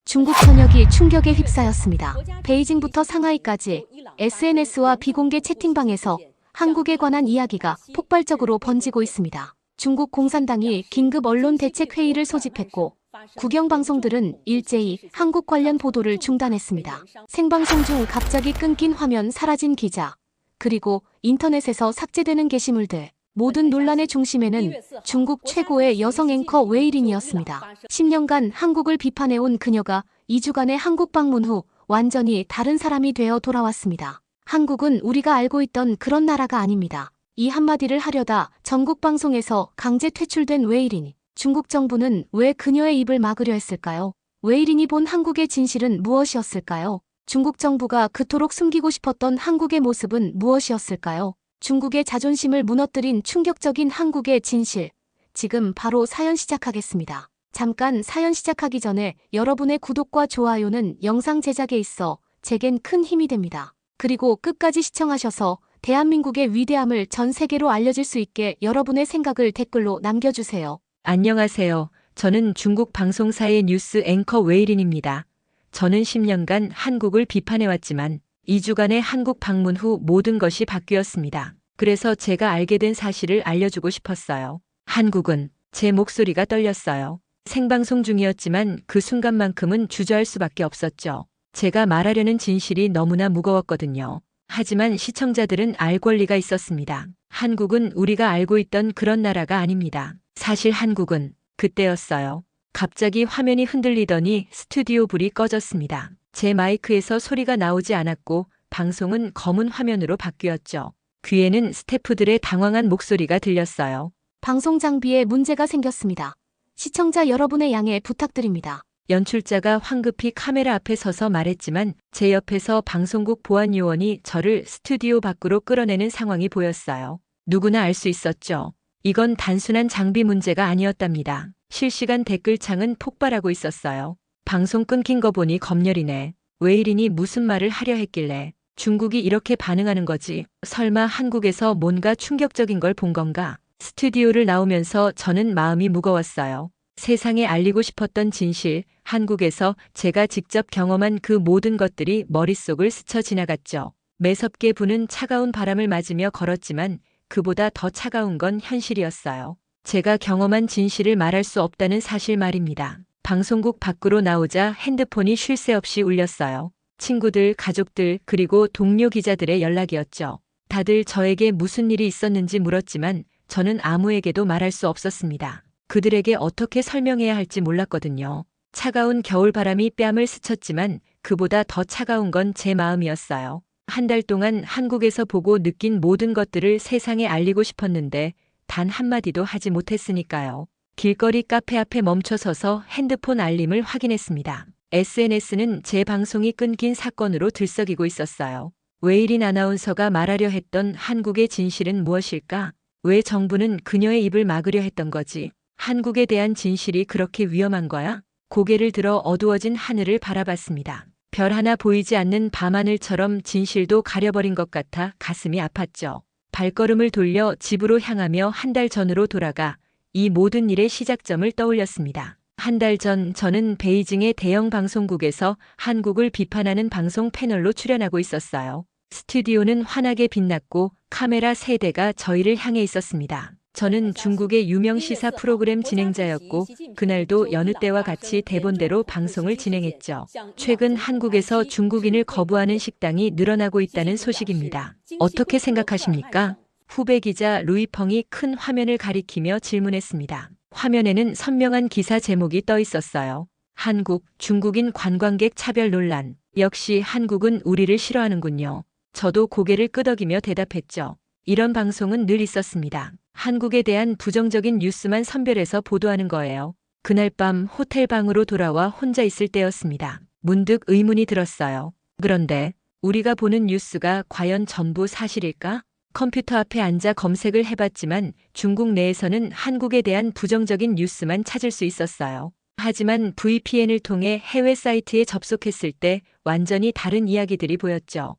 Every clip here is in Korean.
중국 전역이 충격에 휩싸였습니다. 베이징부터 상하이까지 SNS와 비공개 채팅방에서 한국에 관한 이야기가 폭발적으로 번지고 있습니다. 중국 공산당이 긴급 언론 대책 회의를 소집했고 국영방송들은 일제히 한국 관련 보도를 중단했습니다. 생방송 중 갑자기 끊긴 화면, 사라진 기자, 그리고 인터넷에서 삭제되는 게시물들. 모든 논란의 중심에는 중국 최고의 여성 앵커 웨이린이었습니다. 10년간 한국을 비판해온 그녀가 2주간의 한국 방문 후 완전히 다른 사람이 되어 돌아왔습니다. 한국은 우리가 알고 있던 그런 나라가 아닙니다. 이 한마디를 하려다 전국 방송에서 강제 퇴출된 웨이린. 중국 정부는 왜 그녀의 입을 막으려 했을까요? 웨이린이 본 한국의 진실은 무엇이었을까요? 중국 정부가 그토록 숨기고 싶었던 한국의 모습은 무엇이었을까요? 중국의 자존심을 무너뜨린 충격적인 한국의 진실. 지금 바로 사연 시작하겠습니다. 잠깐 사연 시작하기 전에 여러분의 구독과 좋아요는 영상 제작에 있어 제겐 큰 힘이 됩니다. 그리고 끝까지 시청하셔서 대한민국의 위대함을 전 세계로 알려질 수 있게 여러분의 생각을 댓글로 남겨주세요. 안녕하세요. 저는 중국 방송사의 뉴스 앵커 웨이린입니다. 저는 10년간 한국을 비판해왔지만 2주간의 한국 방문 후 모든 것이 바뀌었습니다. 그래서 제가 알게 된 사실을 알려주고 싶었어요. 한국은 제 목소리가 떨렸어요. 생방송 중이었지만 그 순간만큼은 주저할 수밖에 없었죠. 제가 말하려는 진실이 너무나 무거웠거든요. 하지만 시청자들은 알 권리가 있었습니다. 한국은 우리가 알고 있던 그런 나라가 아닙니다. 사실 한국은 그때였어요. 갑자기 화면이 흔들리더니 스튜디오 불이 꺼졌습니다. 제 마이크에서 소리가 나오지 않았고 방송은 검은 화면으로 바뀌었죠. 귀에는 스태프들의 당황한 목소리가 들렸어요. 방송 장비에 문제가 생겼습니다. 시청자 여러분의 양해 부탁드립니다. 연출자가 황급히 카메라 앞에 서서 말했지만 제 옆에서 방송국 보안요원이 저를 스튜디오 밖으로 끌어내는 상황이 보였어요. 누구나 알 수 있었죠. 이건 단순한 장비 문제가 아니었답니다. 실시간 댓글창은 폭발하고 있었어요. 방송 끊긴 거 보니 검열이네. 웨이린이 무슨 말을 하려 했길래 중국이 이렇게 반응하는 거지. 설마 한국에서 뭔가 충격적인 걸 본 건가? 스튜디오를 나오면서 저는 마음이 무거웠어요. 세상에 알리고 싶었던 진실, 한국에서 제가 직접 경험한 그 모든 것들이 머릿속을 스쳐 지나갔죠. 매섭게 부는 차가운 바람을 맞으며 걸었지만 그보다 더 차가운 건 현실이었어요. 제가 경험한 진실을 말할 수 없다는 사실 말입니다. 방송국 밖으로 나오자 핸드폰이 쉴 새 없이 울렸어요. 친구들, 가족들, 그리고 동료 기자들의 연락이었죠. 다들 저에게 무슨 일이 있었는지 물었지만 저는 아무에게도 말할 수 없었습니다. 그들에게 어떻게 설명해야 할지 몰랐거든요. 차가운 겨울바람이 뺨을 스쳤지만 그보다 더 차가운 건 제 마음이었어요. 한 달 동안 한국에서 보고 느낀 모든 것들을 세상에 알리고 싶었는데 단 한마디도 하지 못했으니까요. 길거리 카페 앞에 멈춰서서 핸드폰 알림을 확인했습니다. SNS는 제 방송이 끊긴 사건으로 들썩이고 있었어요. 웨이린 아나운서가 말하려 했던 한국의 진실은 무엇일까? 왜 정부는 그녀의 입을 막으려 했던 거지? 한국에 대한 진실이 그렇게 위험한 거야? 고개를 들어 어두워진 하늘을 바라봤습니다. 별 하나 보이지 않는 밤하늘처럼 진실도 가려버린 것 같아 가슴이 아팠죠. 발걸음을 돌려 집으로 향하며 한 달 전으로 돌아가 이 모든 일의 시작점을 떠올렸습니다. 한 달 전 저는 베이징의 대형 방송국에서 한국을 비판하는 방송 패널로 출연하고 있었어요. 스튜디오는 환하게 빛났고 카메라 3대가 저희를 향해 있었습니다. 저는 중국의 유명 시사 프로그램 진행자였고 그날도 여느 때와 같이 대본대로 방송을 진행했죠. 최근 한국에서 중국인을 거부하는 식당이 늘어나고 있다는 소식입니다. 어떻게 생각하십니까? 후배 기자 루이펑이 큰 화면을 가리키며 질문했습니다. 화면에는 선명한 기사 제목이 떠 있었어요. 한국, 중국인 관광객 차별 논란. 역시 한국은 우리를 싫어하는군요. 저도 고개를 끄덕이며 대답했죠. 이런 방송은 늘 있었습니다. 한국에 대한 부정적인 뉴스만 선별해서 보도하는 거예요. 그날 밤 호텔 방으로 돌아와 혼자 있을 때였습니다. 문득 의문이 들었어요. 그런데 우리가 보는 뉴스가 과연 전부 사실일까? 컴퓨터 앞에 앉아 검색을 해봤지만 중국 내에서는 한국에 대한 부정적인 뉴스만 찾을 수 있었어요. 하지만 VPN을 통해 해외 사이트에 접속했을 때 완전히 다른 이야기들이 보였죠.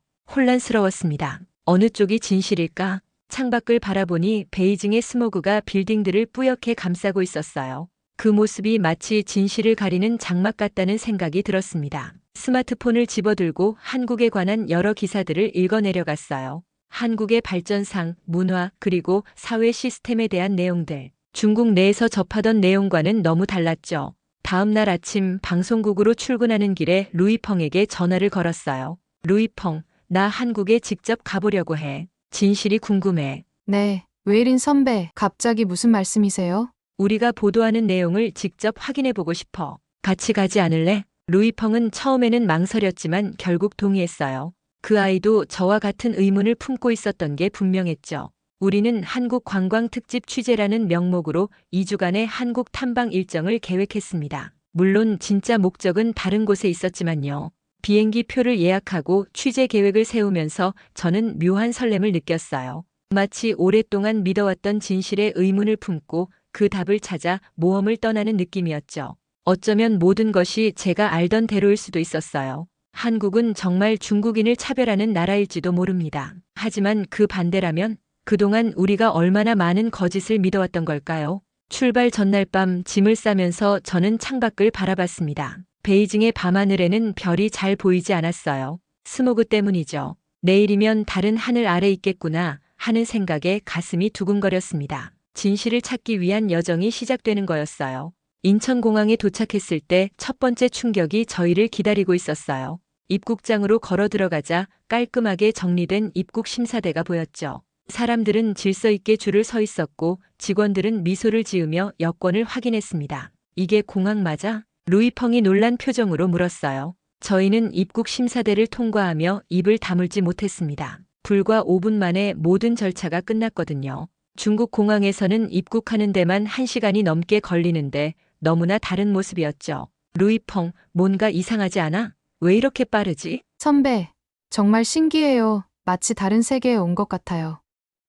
혼란스러웠습니다. 어느 쪽이 진실일까? 창밖을 바라보니 베이징의 스모그가 빌딩들을 뿌옇게 감싸고 있었어요. 그 모습이 마치 진실을 가리는 장막 같다는 생각이 들었습니다. 스마트폰을 집어들고 한국에 관한 여러 기사들을 읽어내려갔어요. 한국의 발전상, 문화, 그리고 사회 시스템에 대한 내용들. 중국 내에서 접하던 내용과는 너무 달랐죠. 다음 날 아침 방송국으로 출근하는 길에 루이펑에게 전화를 걸었어요. 루이펑, 나 한국에 직접 가보려고 해. 진실이 궁금해. 네, 웨이린 선배, 갑자기 무슨 말씀이세요? 우리가 보도하는 내용을 직접 확인해보고 싶어. 같이 가지 않을래? 루이펑은 처음에는 망설였지만 결국 동의했어요. 그 아이도 저와 같은 의문을 품고 있었던 게 분명했죠. 우리는 한국 관광 특집 취재라는 명목으로 2주간의 한국 탐방 일정을 계획했습니다. 물론 진짜 목적은 다른 곳에 있었지만요. 비행기 표를 예약하고 취재 계획을 세우면서 저는 묘한 설렘을 느꼈어요. 마치 오랫동안 믿어왔던 진실에 의문을 품고 그 답을 찾아 모험을 떠나는 느낌이었죠. 어쩌면 모든 것이 제가 알던 대로일 수도 있었어요. 한국은 정말 중국인을 차별하는 나라일지도 모릅니다. 하지만 그 반대라면 그동안 우리가 얼마나 많은 거짓을 믿어왔던 걸까요? 출발 전날 밤 짐을 싸면서 저는 창밖을 바라봤습니다. 베이징의 밤하늘에는 별이 잘 보이지 않았어요. 스모그 때문이죠. 내일이면 다른 하늘 아래 있겠구나 하는 생각에 가슴이 두근거렸습니다. 진실을 찾기 위한 여정이 시작되는 거였어요. 인천공항에 도착했을 때 첫 번째 충격이 저희를 기다리고 있었어요. 입국장으로 걸어 들어가자 깔끔하게 정리된 입국 심사대가 보였죠. 사람들은 질서 있게 줄을 서 있었고 직원들은 미소를 지으며 여권을 확인했습니다. 이게 공항 맞아? 루이펑이 놀란 표정으로 물었어요. 저희는 입국 심사대를 통과하며 입을 다물지 못했습니다. 불과 5분 만에 모든 절차가 끝났거든요. 중국 공항에서는 입국하는 데만 1시간이 넘게 걸리는데 너무나 다른 모습이었죠. 루이펑, 뭔가 이상하지 않아? 왜 이렇게 빠르지? 선배, 정말 신기해요. 마치 다른 세계에 온 것 같아요.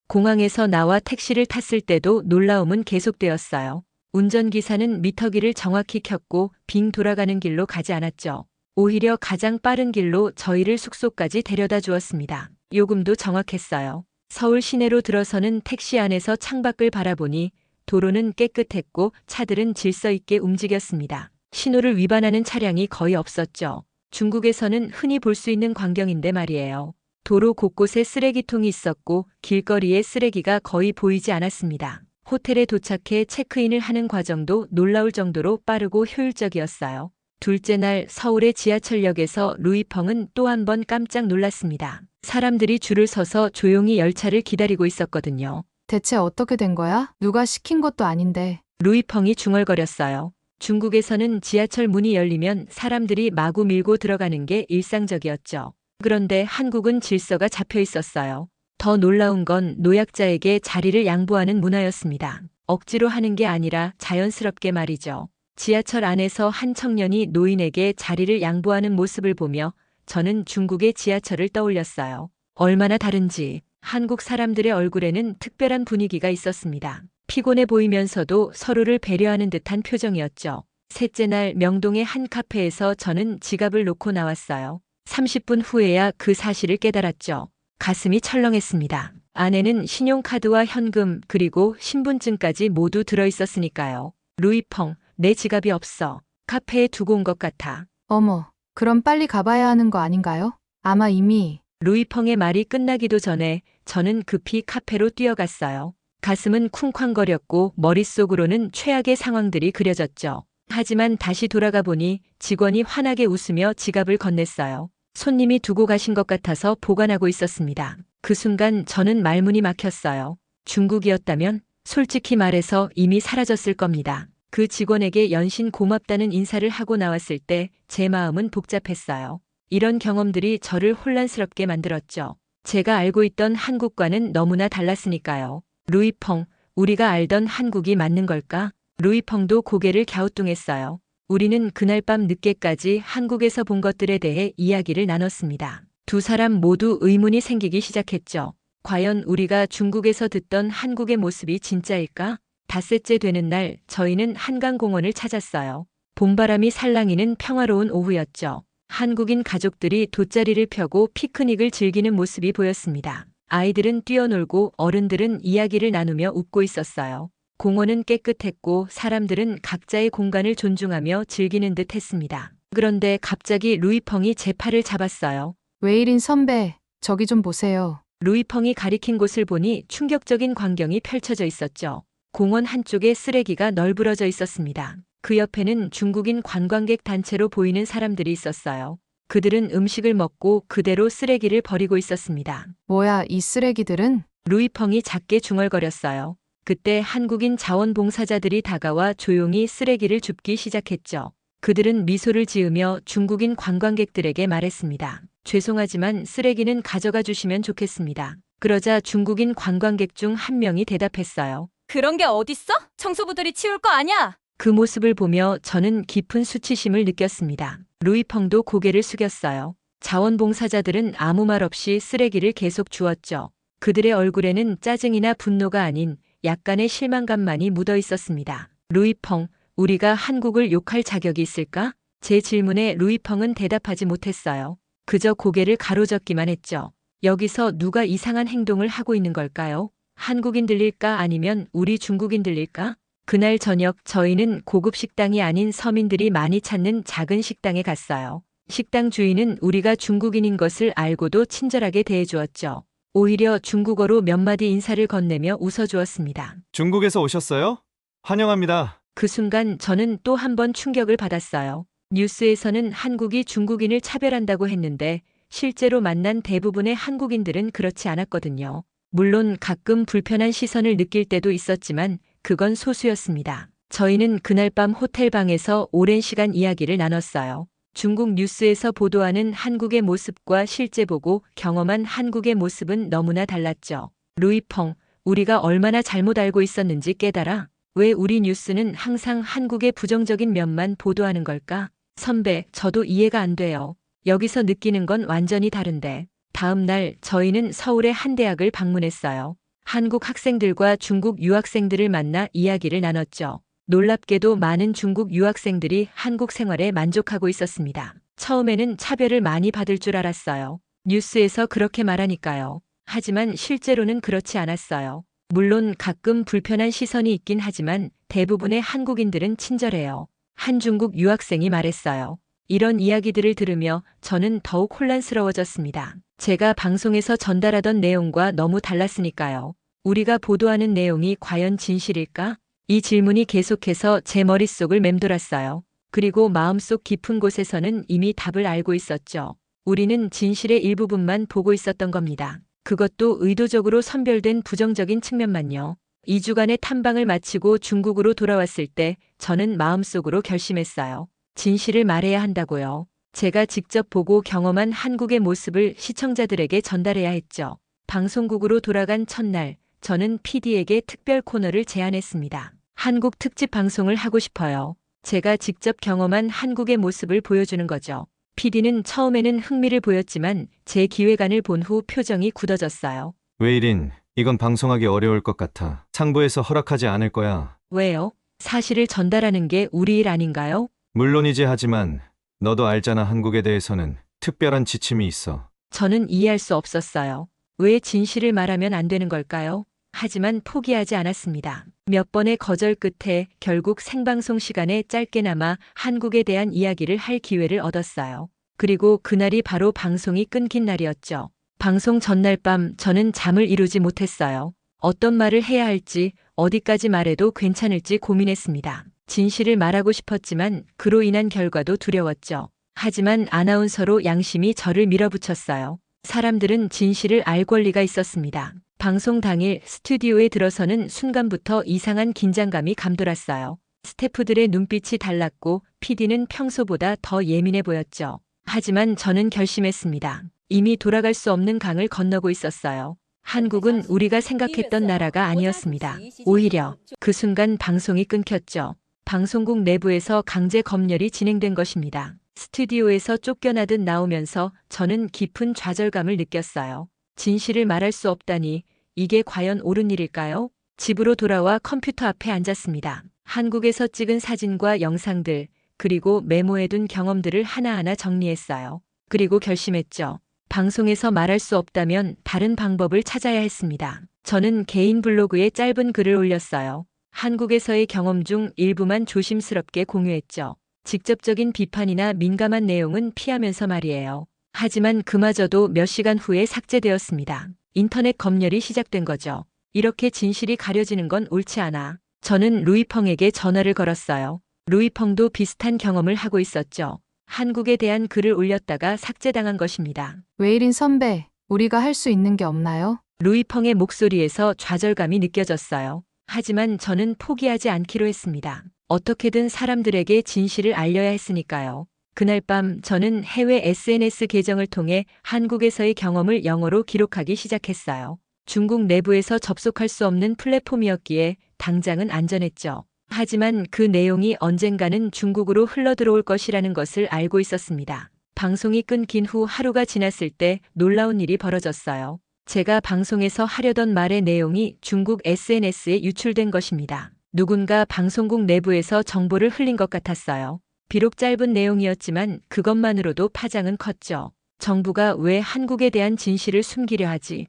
공항에서 나와 택시를 탔을 때도 놀라움은 계속되었어요. 운전기사는 미터기를 정확히 켰고 빙 돌아가는 길로 가지 않았죠. 오히려 가장 빠른 길로 저희를 숙소까지 데려다 주었습니다. 요금도 정확했어요. 서울 시내로 들어서는 택시 안에서 창밖을 바라보니 도로는 깨끗했고 차들은 질서 있게 움직였습니다. 신호를 위반하는 차량이 거의 없었죠. 중국에서는 흔히 볼 수 있는 광경인데 말이에요. 도로 곳곳에 쓰레기통이 있었고 길거리에 쓰레기가 거의 보이지 않았습니다. 호텔에 도착해 체크인을 하는 과정도 놀라울 정도로 빠르고 효율적이었어요. 둘째 날 서울의 지하철역에서 루이펑은 또 한 번 깜짝 놀랐습니다. 사람들이 줄을 서서 조용히 열차를 기다리고 있었거든요. 대체 어떻게 된 거야? 누가 시킨 것도 아닌데. 루이펑이 중얼거렸어요. 중국에서는 지하철 문이 열리면 사람들이 마구 밀고 들어가는 게 일상적이었죠. 그런데 한국은 질서가 잡혀 있었어요. 더 놀라운 건 노약자에게 자리를 양보하는 문화였습니다. 억지로 하는 게 아니라 자연스럽게 말이죠. 지하철 안에서 한 청년이 노인에게 자리를 양보하는 모습을 보며 저는 중국의 지하철을 떠올렸어요. 얼마나 다른지. 한국 사람들의 얼굴에는 특별한 분위기가 있었습니다. 피곤해 보이면서도 서로를 배려하는 듯한 표정이었죠. 셋째 날 명동의 한 카페에서 저는 지갑을 놓고 나왔어요. 30분 후에야 그 사실을 깨달았죠. 가슴이 철렁했습니다. 안에는 신용카드와 현금 그리고 신분증까지 모두 들어있었으니까요. 루이펑, 내 지갑이 없어. 카페에 두고 온 것 같아. 어머, 그럼 빨리 가봐야 하는 거 아닌가요? 아마 이미. 루이펑의 말이 끝나기도 전에 저는 급히 카페로 뛰어갔어요. 가슴은 쿵쾅거렸고 머릿속으로는 최악의 상황들이 그려졌죠. 하지만 다시 돌아가 보니 직원이 환하게 웃으며 지갑을 건넸어요. 손님이 두고 가신 것 같아서 보관하고 있었습니다. 그 순간 저는 말문이 막혔어요. 중국이었다면 솔직히 말해서 이미 사라졌을 겁니다. 그 직원에게 연신 고맙다는 인사를 하고 나왔을 때 제 마음은 복잡했어요. 이런 경험들이 저를 혼란스럽게 만들었죠. 제가 알고 있던 한국과는 너무나 달랐으니까요. 루이펑, 우리가 알던 한국이 맞는 걸까? 루이펑도 고개를 갸우뚱했어요. 우리는 그날 밤 늦게까지 한국에서 본 것들에 대해 이야기를 나눴습니다. 두 사람 모두 의문이 생기기 시작했죠. 과연 우리가 중국에서 듣던 한국의 모습이 진짜일까? 닷새째 되는 날 저희는 한강공원을 찾았어요. 봄바람이 살랑이는 평화로운 오후였죠. 한국인 가족들이 돗자리를 펴고 피크닉을 즐기는 모습이 보였습니다. 아이들은 뛰어놀고 어른들은 이야기를 나누며 웃고 있었어요. 공원은 깨끗했고 사람들은 각자의 공간을 존중하며 즐기는 듯 했습니다. 그런데 갑자기 루이펑이 제 팔을 잡았어요. 웨이린 선배, 저기 좀 보세요. 루이펑이 가리킨 곳을 보니 충격적인 광경이 펼쳐져 있었죠. 공원 한쪽에 쓰레기가 널브러져 있었습니다. 그 옆에는 중국인 관광객 단체로 보이는 사람들이 있었어요. 그들은 음식을 먹고 그대로 쓰레기를 버리고 있었습니다. 뭐야, 이 쓰레기들은? 루이펑이 작게 중얼거렸어요. 그때 한국인 자원봉사자들이 다가와 조용히 쓰레기를 줍기 시작했죠. 그들은 미소를 지으며 중국인 관광객들에게 말했습니다. 죄송하지만 쓰레기는 가져가 주시면 좋겠습니다. 그러자 중국인 관광객 중 한 명이 대답했어요. 그런 게 어딨어? 청소부들이 치울 거 아냐? 그 모습을 보며 저는 깊은 수치심을 느꼈습니다. 루이펑도 고개를 숙였어요. 자원봉사자들은 아무 말 없이 쓰레기를 계속 주웠죠. 그들의 얼굴에는 짜증이나 분노가 아닌 약간의 실망감만이 묻어 있었습니다. 루이펑, 우리가 한국을 욕할 자격이 있을까? 제 질문에 루이펑은 대답하지 못했어요. 그저 고개를 가로젓기만 했죠. 여기서 누가 이상한 행동을 하고 있는 걸까요? 한국인들일까 아니면 우리 중국인들일까? 그날 저녁 저희는 고급 식당이 아닌 서민들이 많이 찾는 작은 식당에 갔어요. 식당 주인은 우리가 중국인인 것을 알고도 친절하게 대해주었죠. 오히려 중국어로 몇 마디 인사를 건네며 웃어주었습니다. 중국에서 오셨어요? 환영합니다. 그 순간 저는 또 한 번 충격을 받았어요. 뉴스에서는 한국이 중국인을 차별한다고 했는데 실제로 만난 대부분의 한국인들은 그렇지 않았거든요. 물론 가끔 불편한 시선을 느낄 때도 있었지만 그건 소수였습니다. 저희는 그날 밤 호텔 방에서 오랜 시간 이야기를 나눴어요. 중국 뉴스에서 보도하는 한국의 모습과 실제 보고 경험한 한국의 모습은 너무나 달랐죠. 루이펑, 우리가 얼마나 잘못 알고 있었는지 깨달아. 왜 우리 뉴스는 항상 한국의 부정적인 면만 보도하는 걸까? 선배, 저도 이해가 안 돼요. 여기서 느끼는 건 완전히 다른데. 다음 날 저희는 서울의 한 대학을 방문했어요. 한국 학생들과 중국 유학생들을 만나 이야기를 나눴죠. 놀랍게도 많은 중국 유학생들이 한국 생활에 만족하고 있었습니다. 처음에는 차별을 많이 받을 줄 알았어요. 뉴스에서 그렇게 말하니까요. 하지만 실제로는 그렇지 않았어요. 물론 가끔 불편한 시선이 있긴 하지만 대부분의 한국인들은 친절해요. 한 중국 유학생이 말했어요. 이런 이야기들을 들으며 저는 더욱 혼란스러워졌습니다. 제가 방송에서 전달하던 내용과 너무 달랐으니까요. 우리가 보도하는 내용이 과연 진실일까? 이 질문이 계속해서 제 머릿속을 맴돌았어요. 그리고 마음속 깊은 곳에서는 이미 답을 알고 있었죠. 우리는 진실의 일부분만 보고 있었던 겁니다. 그것도 의도적으로 선별된 부정적인 측면만요. 2주간의 탐방을 마치고 중국으로 돌아왔을 때 저는 마음속으로 결심했어요. 진실을 말해야 한다고요. 제가 직접 보고 경험한 한국의 모습을 시청자들에게 전달해야 했죠. 방송국으로 돌아간 첫날, 저는 PD에게 특별 코너를 제안했습니다. 한국 특집 방송을 하고 싶어요. 제가 직접 경험한 한국의 모습을 보여주는 거죠. PD는 처음에는 흥미를 보였지만 제 기획안을 본 후 표정이 굳어졌어요. 웨이린, 이건 방송하기 어려울 것 같아. 상부에서 허락하지 않을 거야. 왜요? 사실을 전달하는 게 우리 일 아닌가요? 물론이지 하지만 너도 알잖아 한국에 대해서는 특별한 지침이 있어. 저는 이해할 수 없었어요. 왜 진실을 말하면 안 되는 걸까요? 하지만 포기하지 않았습니다. 몇 번의 거절 끝에 결국 생방송 시간에 짧게나마 한국에 대한 이야기를 할 기회를 얻었어요. 그리고 그날이 바로 방송이 끊긴 날이었죠. 방송 전날 밤 저는 잠을 이루지 못했어요. 어떤 말을 해야 할지, 어디까지 말해도 괜찮을지 고민했습니다. 진실을 말하고 싶었지만 그로 인한 결과도 두려웠죠. 하지만 아나운서로 양심이 저를 밀어붙였어요. 사람들은 진실을 알 권리가 있었습니다. 방송 당일 스튜디오에 들어서는 순간부터 이상한 긴장감이 감돌았어요. 스태프들의 눈빛이 달랐고 PD는 평소보다 더 예민해 보였죠. 하지만 저는 결심했습니다. 이미 돌아갈 수 없는 강을 건너고 있었어요. 한국은 우리가 생각했던 나라가 아니었습니다. 오히려 그 순간 방송이 끊겼죠. 방송국 내부에서 강제 검열이 진행된 것입니다. 스튜디오에서 쫓겨나듯 나오면서 저는 깊은 좌절감을 느꼈어요. 진실을 말할 수 없다니 이게 과연 옳은 일일까요? 집으로 돌아와 컴퓨터 앞에 앉았습니다. 한국에서 찍은 사진과 영상들, 그리고 메모해둔 경험들을 하나하나 정리했어요. 그리고 결심했죠. 방송에서 말할 수 없다면 다른 방법을 찾아야 했습니다. 저는 개인 블로그에 짧은 글을 올렸어요. 한국에서의 경험 중 일부만 조심스럽게 공유했죠. 직접적인 비판이나 민감한 내용은 피하면서 말이에요. 하지만 그마저도 몇 시간 후에 삭제되었습니다. 인터넷 검열이 시작된 거죠. 이렇게 진실이 가려지는 건 옳지 않아. 저는 루이펑에게 전화를 걸었어요. 루이펑도 비슷한 경험을 하고 있었죠. 한국에 대한 글을 올렸다가 삭제당한 것입니다. 웨이린 선배, 우리가 할 수 있는 게 없나요? 루이펑의 목소리에서 좌절감이 느껴졌어요. 하지만 저는 포기하지 않기로 했습니다. 어떻게든 사람들에게 진실을 알려야 했으니까요. 그날 밤 저는 해외 SNS 계정을 통해 한국에서의 경험을 영어로 기록하기 시작했어요. 중국 내부에서 접속할 수 없는 플랫폼이었기에 당장은 안전했죠. 하지만 그 내용이 언젠가는 중국으로 흘러들어올 것이라는 것을 알고 있었습니다. 방송이 끊긴 후 하루가 지났을 때 놀라운 일이 벌어졌어요. 제가 방송에서 하려던 말의 내용이 중국 SNS에 유출된 것입니다. 누군가 방송국 내부에서 정보를 흘린 것 같았어요. 비록 짧은 내용이었지만 그것만으로도 파장은 컸죠. 정부가 왜 한국에 대한 진실을 숨기려 하지?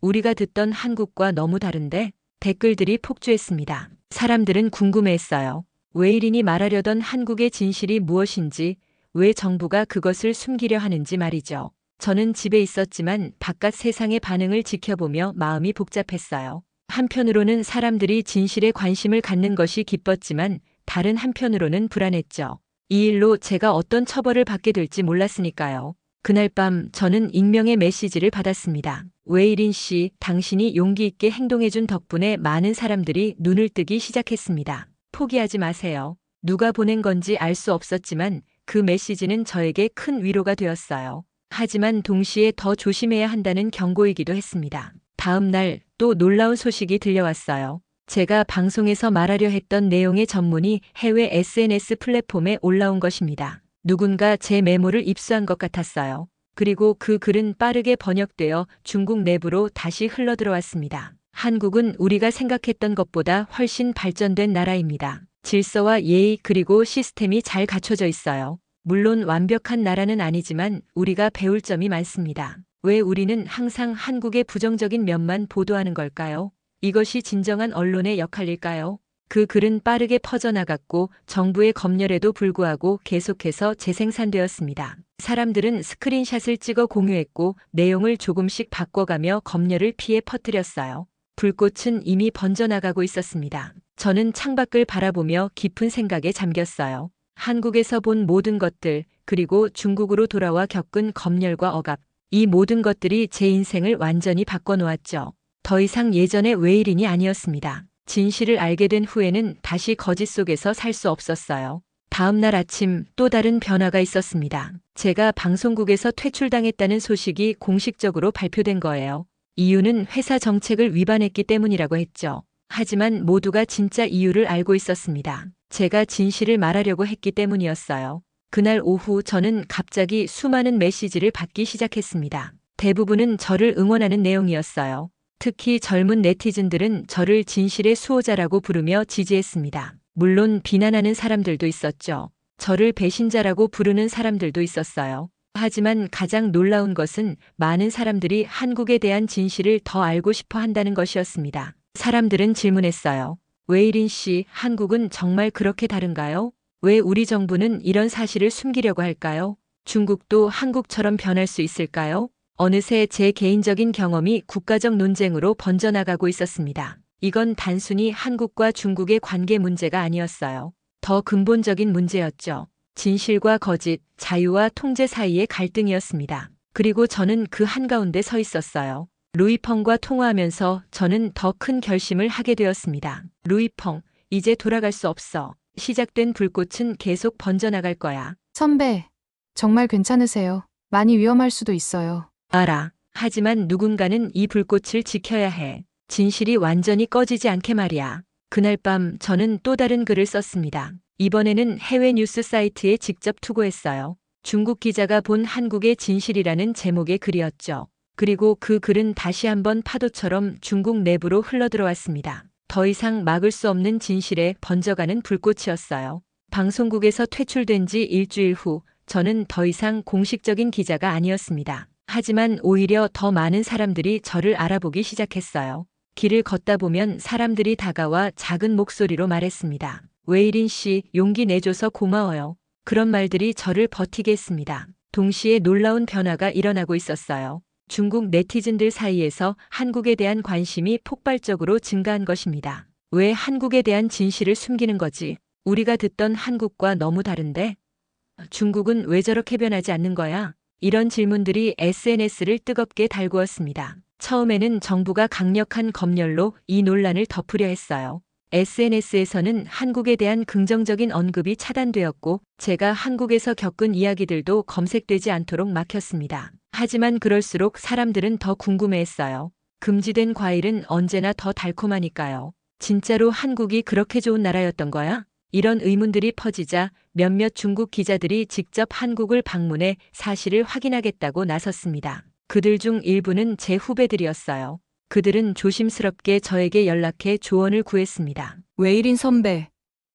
우리가 듣던 한국과 너무 다른데? 댓글들이 폭주했습니다. 사람들은 궁금해했어요. 웨이린이 말하려던 한국의 진실이 무엇인지, 왜 정부가 그것을 숨기려 하는지 말이죠. 저는 집에 있었지만 바깥 세상의 반응을 지켜보며 마음이 복잡했어요. 한편으로는 사람들이 진실에 관심을 갖는 것이 기뻤지만 다른 한편으로는 불안했죠. 이 일로 제가 어떤 처벌을 받게 될지 몰랐으니까요. 그날 밤 저는 익명의 메시지를 받았습니다. 웨이린 씨, 당신이 용기 있게 행동해준 덕분에 많은 사람들이 눈을 뜨기 시작했습니다. 포기하지 마세요. 누가 보낸 건지 알 수 없었지만 그 메시지는 저에게 큰 위로가 되었어요. 하지만 동시에 더 조심해야 한다는 경고이기도 했습니다. 다음 날 또 놀라운 소식이 들려왔어요. 제가 방송에서 말하려 했던 내용의 전문이 해외 SNS 플랫폼에 올라온 것입니다. 누군가 제 메모를 입수한 것 같았어요. 그리고 그 글은 빠르게 번역되어 중국 내부로 다시 흘러들어왔습니다. 한국은 우리가 생각했던 것보다 훨씬 발전된 나라입니다. 질서와 예의 그리고 시스템이 잘 갖춰져 있어요. 물론 완벽한 나라는 아니지만 우리가 배울 점이 많습니다. 왜 우리는 항상 한국의 부정적인 면만 보도하는 걸까요? 이것이 진정한 언론의 역할일까요? 그 글은 빠르게 퍼져나갔고 정부의 검열에도 불구하고 계속해서 재생산되었습니다. 사람들은 스크린샷을 찍어 공유했고 내용을 조금씩 바꿔가며 검열을 피해 퍼뜨렸어요. 불꽃은 이미 번져나가고 있었습니다. 저는 창밖을 바라보며 깊은 생각에 잠겼어요. 한국에서 본 모든 것들, 그리고 중국으로 돌아와 겪은 검열과 억압, 이 모든 것들이 제 인생을 완전히 바꿔놓았죠. 더 이상 예전의 웨이린이 아니었습니다. 진실을 알게 된 후에는 다시 거짓 속에서 살 수 없었어요. 다음 날 아침 또 다른 변화가 있었습니다. 제가 방송국에서 퇴출당했다는 소식이 공식적으로 발표된 거예요. 이유는 회사 정책을 위반했기 때문이라고 했죠. 하지만 모두가 진짜 이유를 알고 있었습니다. 제가 진실을 말하려고 했기 때문이었어요. 그날 오후 저는 갑자기 수많은 메시지를 받기 시작했습니다. 대부분은 저를 응원하는 내용이었어요. 특히 젊은 네티즌들은 저를 진실의 수호자라고 부르며 지지했습니다. 물론 비난하는 사람들도 있었죠. 저를 배신자라고 부르는 사람들도 있었어요. 하지만 가장 놀라운 것은 많은 사람들이 한국에 대한 진실을 더 알고 싶어 한다는 것이었습니다. 사람들은 질문했어요. 웨이린 씨, 한국은 정말 그렇게 다른가요? 왜 우리 정부는 이런 사실을 숨기려고 할까요? 중국도 한국처럼 변할 수 있을까요? 어느새 제 개인적인 경험이 국가적 논쟁으로 번져나가고 있었습니다. 이건 단순히 한국과 중국의 관계 문제가 아니었어요. 더 근본적인 문제였죠. 진실과 거짓, 자유와 통제 사이의 갈등이었습니다. 그리고 저는 그 한가운데 서 있었어요. 루이펑과 통화하면서 저는 더 큰 결심을 하게 되었습니다. 루이펑, 이제 돌아갈 수 없어. 시작된 불꽃은 계속 번져나갈 거야. 선배, 정말 괜찮으세요? 많이 위험할 수도 있어요. 알아. 하지만 누군가는 이 불꽃을 지켜야 해. 진실이 완전히 꺼지지 않게 말이야. 그날 밤 저는 또 다른 글을 썼습니다. 이번에는 해외 뉴스 사이트에 직접 투고했어요. 중국 기자가 본 한국의 진실이라는 제목의 글이었죠. 그리고 그 글은 다시 한번 파도처럼 중국 내부로 흘러들어왔습니다. 더 이상 막을 수 없는 진실에 번져가는 불꽃이었어요. 방송국에서 퇴출된 지 일주일 후 저는 더 이상 공식적인 기자가 아니었습니다. 하지만 오히려 더 많은 사람들이 저를 알아보기 시작했어요. 길을 걷다 보면 사람들이 다가와 작은 목소리로 말했습니다. 웨이린 씨, 용기 내줘서 고마워요. 그런 말들이 저를 버티게 했습니다. 동시에 놀라운 변화가 일어나고 있었어요. 중국 네티즌들 사이에서 한국에 대한 관심이 폭발적으로 증가한 것입니다. 왜 한국에 대한 진실을 숨기는 거지? 우리가 듣던 한국과 너무 다른데? 중국은 왜 저렇게 변하지 않는 거야? 이런 질문들이 SNS를 뜨겁게 달구었습니다. 처음에는 정부가 강력한 검열로 이 논란을 덮으려 했어요. SNS에서는 한국에 대한 긍정적인 언급이 차단되었고, 제가 한국에서 겪은 이야기들도 검색되지 않도록 막혔습니다. 하지만 그럴수록 사람들은 더 궁금해했어요. 금지된 과일은 언제나 더 달콤하니까요. 진짜로 한국이 그렇게 좋은 나라였던 거야? 이런 의문들이 퍼지자 몇몇 중국 기자들이 직접 한국을 방문해 사실을 확인하겠다고 나섰습니다. 그들 중 일부는 제 후배들이었어요. 그들은 조심스럽게 저에게 연락해 조언을 구했습니다. 웨이린 선배,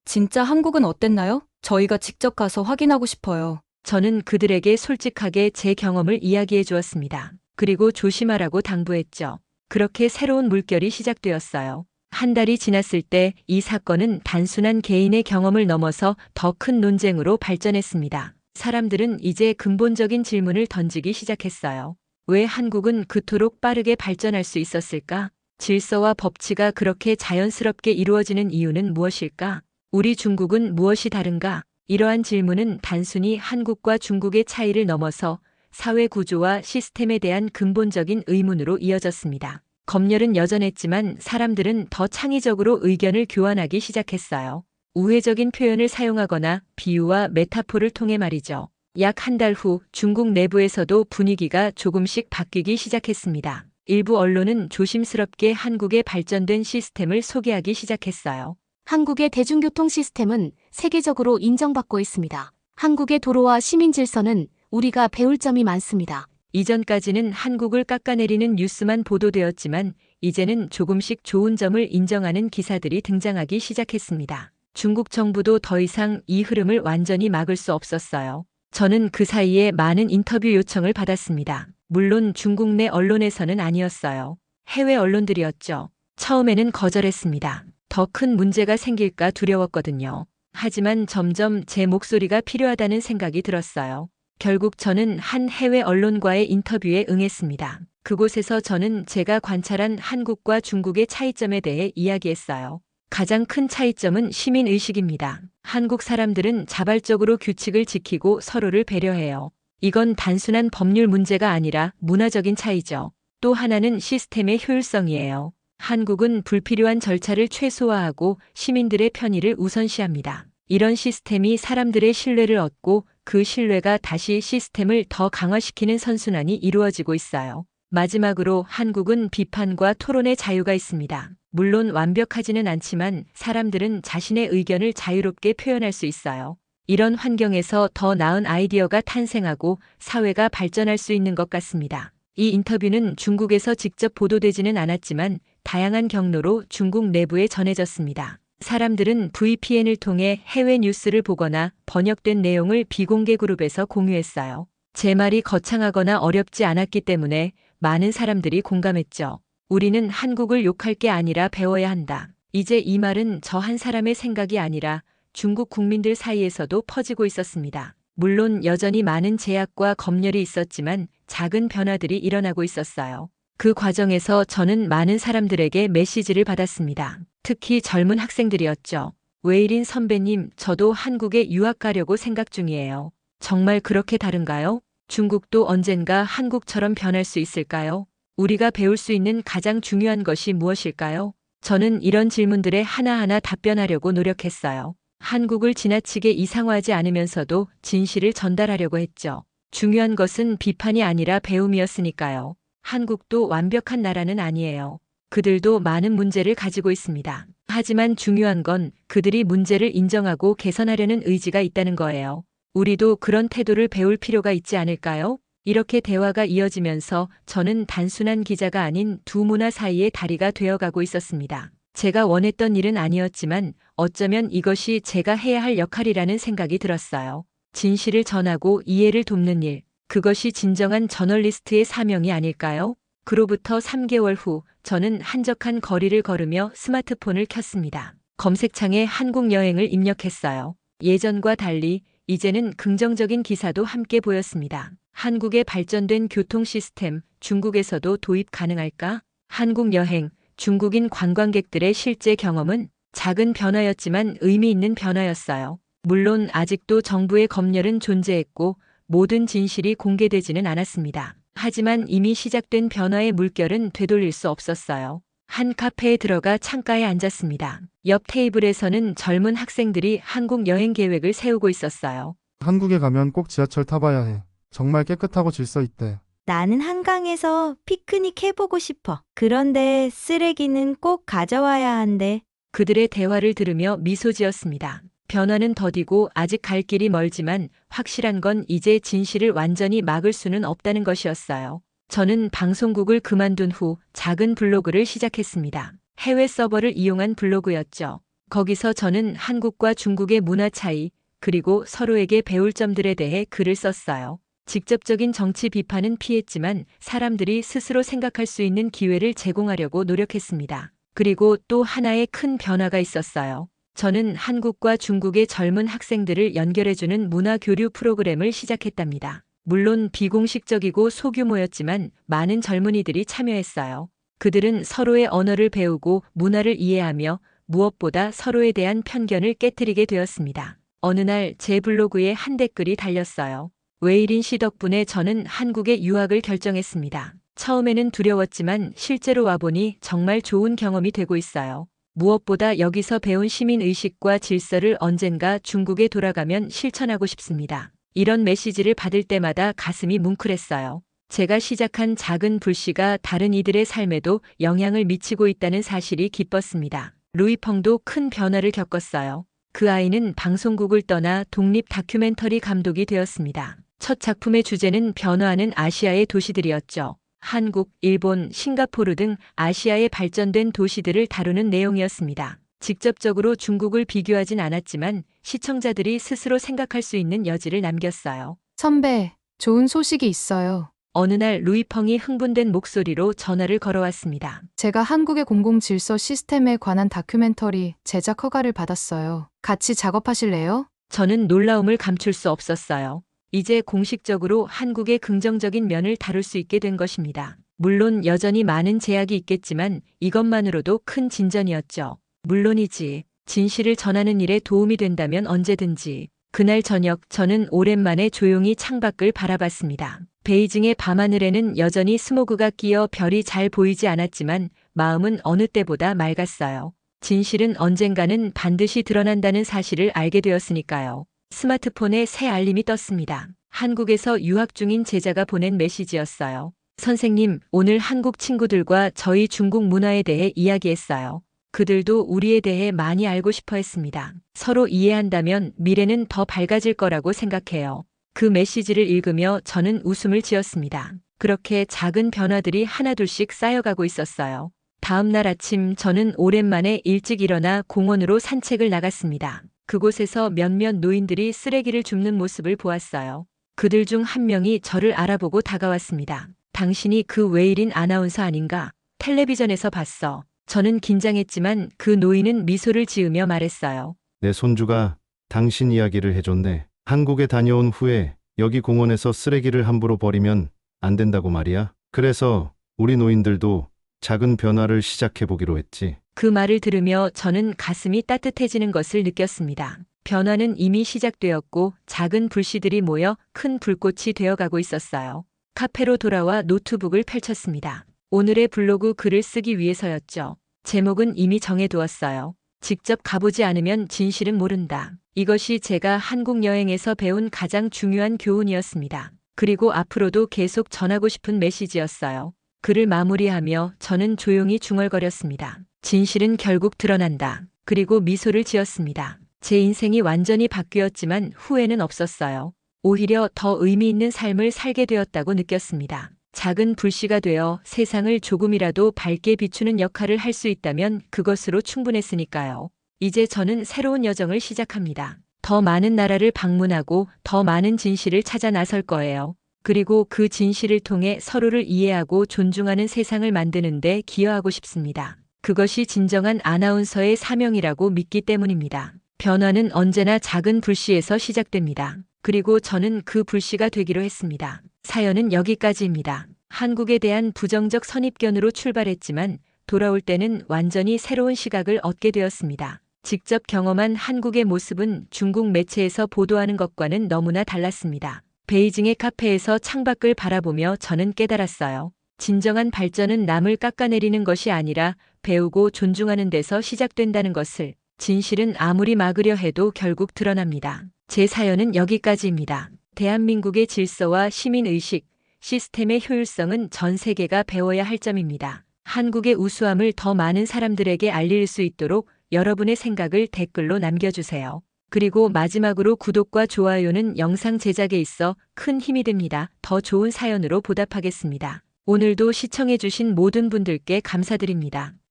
진짜 한국은 어땠나요? 저희가 직접 가서 확인하고 싶어요. 저는 그들에게 솔직하게 제 경험을 이야기해 주었습니다. 그리고 조심하라고 당부했죠. 그렇게 새로운 물결이 시작되었어요. 한 달이 지났을 때 이 사건은 단순한 개인의 경험을 넘어서 더 큰 논쟁으로 발전했습니다. 사람들은 이제 근본적인 질문을 던지기 시작했어요. 왜 한국은 그토록 빠르게 발전할 수 있었을까? 질서와 법치가 그렇게 자연스럽게 이루어지는 이유는 무엇일까? 우리 중국은 무엇이 다른가? 이러한 질문은 단순히 한국과 중국의 차이를 넘어서 사회 구조와 시스템에 대한 근본적인 의문으로 이어졌습니다. 검열은 여전했지만 사람들은 더 창의적으로 의견을 교환하기 시작했어요. 우회적인 표현을 사용하거나 비유와 메타포를 통해 말이죠. 약 한 달 후 중국 내부에서도 분위기가 조금씩 바뀌기 시작했습니다. 일부 언론은 조심스럽게 한국의 발전된 시스템을 소개하기 시작했어요. 한국의 대중교통 시스템은 세계적으로 인정받고 있습니다. 한국의 도로와 시민 질서는 우리가 배울 점이 많습니다. 이전까지는 한국을 깎아내리는 뉴스만 보도되었지만 이제는 조금씩 좋은 점을 인정하는 기사들이 등장하기 시작했습니다. 중국 정부도 더 이상 이 흐름을 완전히 막을 수 없었어요. 저는 그 사이에 많은 인터뷰 요청을 받았습니다. 물론 중국 내 언론에서는 아니었어요. 해외 언론들이었죠. 처음에는 거절했습니다. 더 큰 문제가 생길까 두려웠거든요. 하지만 점점 제 목소리가 필요하다는 생각이 들었어요. 결국 저는 한 해외 언론과의 인터뷰에 응했습니다. 그곳에서 저는 제가 관찰한 한국과 중국의 차이점에 대해 이야기했어요. 가장 큰 차이점은 시민의식입니다. 한국 사람들은 자발적으로 규칙을 지키고 서로를 배려해요. 이건 단순한 법률 문제가 아니라 문화적인 차이죠. 또 하나는 시스템의 효율성이에요. 한국은 불필요한 절차를 최소화하고 시민들의 편의를 우선시합니다. 이런 시스템이 사람들의 신뢰를 얻고 그 신뢰가 다시 시스템을 더 강화시키는 선순환이 이루어지고 있어요. 마지막으로 한국은 비판과 토론의 자유가 있습니다. 물론 완벽하지는 않지만 사람들은 자신의 의견을 자유롭게 표현할 수 있어요. 이런 환경에서 더 나은 아이디어가 탄생하고 사회가 발전할 수 있는 것 같습니다. 이 인터뷰는 중국에서 직접 보도되지는 않았지만 다양한 경로로 중국 내부에 전해졌습니다. 사람들은 VPN을 통해 해외 뉴스를 보거나 번역된 내용을 비공개 그룹에서 공유했어요. 제 말이 거창하거나 어렵지 않았기 때문에 많은 사람들이 공감했죠. 우리는 한국을 욕할 게 아니라 배워야 한다. 이제 이 말은 저 한 사람의 생각이 아니라 중국 국민들 사이에서도 퍼지고 있었습니다. 물론 여전히 많은 제약과 검열이 있었지만 작은 변화들이 일어나고 있었어요. 그 과정에서 저는 많은 사람들에게 메시지를 받았습니다. 특히 젊은 학생들이었죠. 웨이린 선배님, 저도 한국에 유학 가려고 생각 중이에요. 정말 그렇게 다른가요? 중국도 언젠가 한국처럼 변할 수 있을까요? 우리가 배울 수 있는 가장 중요한 것이 무엇일까요? 저는 이런 질문들에 하나하나 답변하려고 노력했어요. 한국을 지나치게 이상화하지 않으면서도 진실을 전달하려고 했죠. 중요한 것은 비판이 아니라 배움이었으니까요. 한국도 완벽한 나라는 아니에요. 그들도 많은 문제를 가지고 있습니다. 하지만 중요한 건 그들이 문제를 인정하고 개선하려는 의지가 있다는 거예요. 우리도 그런 태도를 배울 필요가 있지 않을까요? 이렇게 대화가 이어지면서 저는 단순한 기자가 아닌 두 문화 사이의 다리가 되어가고 있었습니다. 제가 원했던 일은 아니었지만 어쩌면 이것이 제가 해야 할 역할이라는 생각이 들었어요. 진실을 전하고 이해를 돕는 일, 그것이 진정한 저널리스트의 사명이 아닐까요? 그로부터 3개월 후 저는 한적한 거리를 걸으며 스마트폰을 켰습니다. 검색창에 한국 여행을 입력했어요. 예전과 달리 이제는 긍정적인 기사도 함께 보였습니다. 한국의 발전된 교통 시스템, 중국에서도 도입 가능할까? 한국 여행, 중국인 관광객들의 실제 경험은 작은 변화였지만 의미 있는 변화였어요. 물론 아직도 정부의 검열은 존재했고 모든 진실이 공개되지는 않았습니다. 하지만 이미 시작된 변화의 물결은 되돌릴 수 없었어요. 한 카페에 들어가 창가에 앉았습니다. 옆 테이블에서는 젊은 학생들이 한국 여행 계획을 세우고 있었어요. 한국에 가면 꼭 지하철 타봐야 해. 정말 깨끗하고 질서 있대. 나는 한강에서 피크닉 해보고 싶어. 그런데 쓰레기는 꼭 가져와야 한대. 그들의 대화를 들으며 미소 지었습니다. 변화는 더디고 아직 갈 길이 멀지만 확실한 건 이제 진실을 완전히 막을 수는 없다는 것이었어요. 저는 방송국을 그만둔 후 작은 블로그를 시작했습니다. 해외 서버를 이용한 블로그였죠. 거기서 저는 한국과 중국의 문화 차이, 그리고 서로에게 배울 점들에 대해 글을 썼어요. 직접적인 정치 비판은 피했지만 사람들이 스스로 생각할 수 있는 기회를 제공하려고 노력했습니다. 그리고 또 하나의 큰 변화가 있었어요. 저는 한국과 중국의 젊은 학생들을 연결해주는 문화 교류 프로그램을 시작했답니다. 물론 비공식적이고 소규모였지만 많은 젊은이들이 참여했어요. 그들은 서로의 언어를 배우고 문화를 이해하며 무엇보다 서로에 대한 편견을 깨트리게 되었습니다. 어느 날 제 블로그에 한 댓글이 달렸어요. 웨이린 씨 덕분에 저는 한국에 유학을 결정했습니다. 처음에는 두려웠지만 실제로 와보니 정말 좋은 경험이 되고 있어요. 무엇보다 여기서 배운 시민의식과 질서를 언젠가 중국에 돌아가면 실천하고 싶습니다. 이런 메시지를 받을 때마다 가슴이 뭉클했어요. 제가 시작한 작은 불씨가 다른 이들의 삶에도 영향을 미치고 있다는 사실이 기뻤습니다. 루이펑도 큰 변화를 겪었어요. 그 아이는 방송국을 떠나 독립 다큐멘터리 감독이 되었습니다. 첫 작품의 주제는 변화하는 아시아의 도시들이었죠. 한국, 일본, 싱가포르 등 아시아의 발전된 도시들을 다루는 내용이었습니다. 직접적으로 중국을 비교하진 않았지만 시청자들이 스스로 생각할 수 있는 여지를 남겼어요. 선배, 좋은 소식이 있어요. 어느 날 루이펑이 흥분된 목소리로 전화를 걸어왔습니다. 제가 한국의 공공질서 시스템에 관한 다큐멘터리 제작 허가를 받았어요. 같이 작업하실래요? 저는 놀라움을 감출 수 없었어요. 이제 공식적으로 한국의 긍정적인 면을 다룰 수 있게 된 것입니다. 물론 여전히 많은 제약이 있겠지만 이것만으로도 큰 진전이었죠. 물론이지. 진실을 전하는 일에 도움이 된다면 언제든지. 그날 저녁 저는 오랜만에 조용히 창밖을 바라봤습니다. 베이징의 밤하늘에는 여전히 스모그가 끼어 별이 잘 보이지 않았지만 마음은 어느 때보다 맑았어요. 진실은 언젠가는 반드시 드러난다는 사실을 알게 되었으니까요. 스마트폰에 새 알림이 떴습니다. 한국에서 유학 중인 제자가 보낸 메시지였어요. 선생님, 오늘 한국 친구들과 저희 중국 문화에 대해 이야기했어요. 그들도 우리에 대해 많이 알고 싶어 했습니다. 서로 이해한다면 미래는 더 밝아질 거라고 생각해요. 그 메시지를 읽으며 저는 웃음을 지었습니다. 그렇게 작은 변화들이 하나둘씩 쌓여가고 있었어요. 다음 날 아침 저는 오랜만에 일찍 일어나 공원으로 산책을 나갔습니다. 그곳에서 몇몇 노인들이 쓰레기를 줍는 모습을 보았어요. 그들 중 한 명이 저를 알아보고 다가왔습니다. 당신이 그 웨이린 아나운서 아닌가? 텔레비전에서 봤어. 저는 긴장했지만 그 노인은 미소를 지으며 말했어요. 내 손주가 당신 이야기를 해줬네. 한국에 다녀온 후에 여기 공원에서 쓰레기를 함부로 버리면 안 된다고 말이야. 그래서 우리 노인들도 작은 변화를 시작해보기로 했지. 그 말을 들으며 저는 가슴이 따뜻해지는 것을 느꼈습니다. 변화는 이미 시작되었고 작은 불씨들이 모여 큰 불꽃이 되어가고 있었어요. 카페로 돌아와 노트북을 펼쳤습니다. 오늘의 블로그 글을 쓰기 위해서였죠. 제목은 이미 정해두었어요. 직접 가보지 않으면 진실은 모른다. 이것이 제가 한국 여행에서 배운 가장 중요한 교훈이었습니다. 그리고 앞으로도 계속 전하고 싶은 메시지였어요. 글을 마무리하며 저는 조용히 중얼거렸습니다. 진실은 결국 드러난다. 그리고 미소를 지었습니다. 제 인생이 완전히 바뀌었지만 후회는 없었어요. 오히려 더 의미 있는 삶을 살게 되었다고 느꼈습니다. 작은 불씨가 되어 세상을 조금이라도 밝게 비추는 역할을 할 수 있다면 그것으로 충분했으니까요. 이제 저는 새로운 여정을 시작합니다. 더 많은 나라를 방문하고 더 많은 진실을 찾아 나설 거예요. 그리고 그 진실을 통해 서로를 이해하고 존중하는 세상을 만드는 데 기여하고 싶습니다. 그것이 진정한 아나운서의 사명이라고 믿기 때문입니다. 변화는 언제나 작은 불씨에서 시작됩니다. 그리고 저는 그 불씨가 되기로 했습니다. 사연은 여기까지입니다. 한국에 대한 부정적 선입견으로 출발했지만 돌아올 때는 완전히 새로운 시각을 얻게 되었습니다. 직접 경험한 한국의 모습은 중국 매체에서 보도하는 것과는 너무나 달랐습니다. 베이징의 카페에서 창밖을 바라보며 저는 깨달았어요. 진정한 발전은 남을 깎아내리는 것이 아니라 배우고 존중하는 데서 시작된다는 것을. 진실은 아무리 막으려 해도 결국 드러납니다. 제 사연은 여기까지입니다. 대한민국의 질서와 시민의식, 시스템의 효율성은 전 세계가 배워야 할 점입니다. 한국의 우수함을 더 많은 사람들에게 알릴 수 있도록 여러분의 생각을 댓글로 남겨주세요. 그리고 마지막으로 구독과 좋아요는 영상 제작에 있어 큰 힘이 됩니다. 더 좋은 사연으로 보답하겠습니다. 오늘도 시청해주신 모든 분들께 감사드립니다.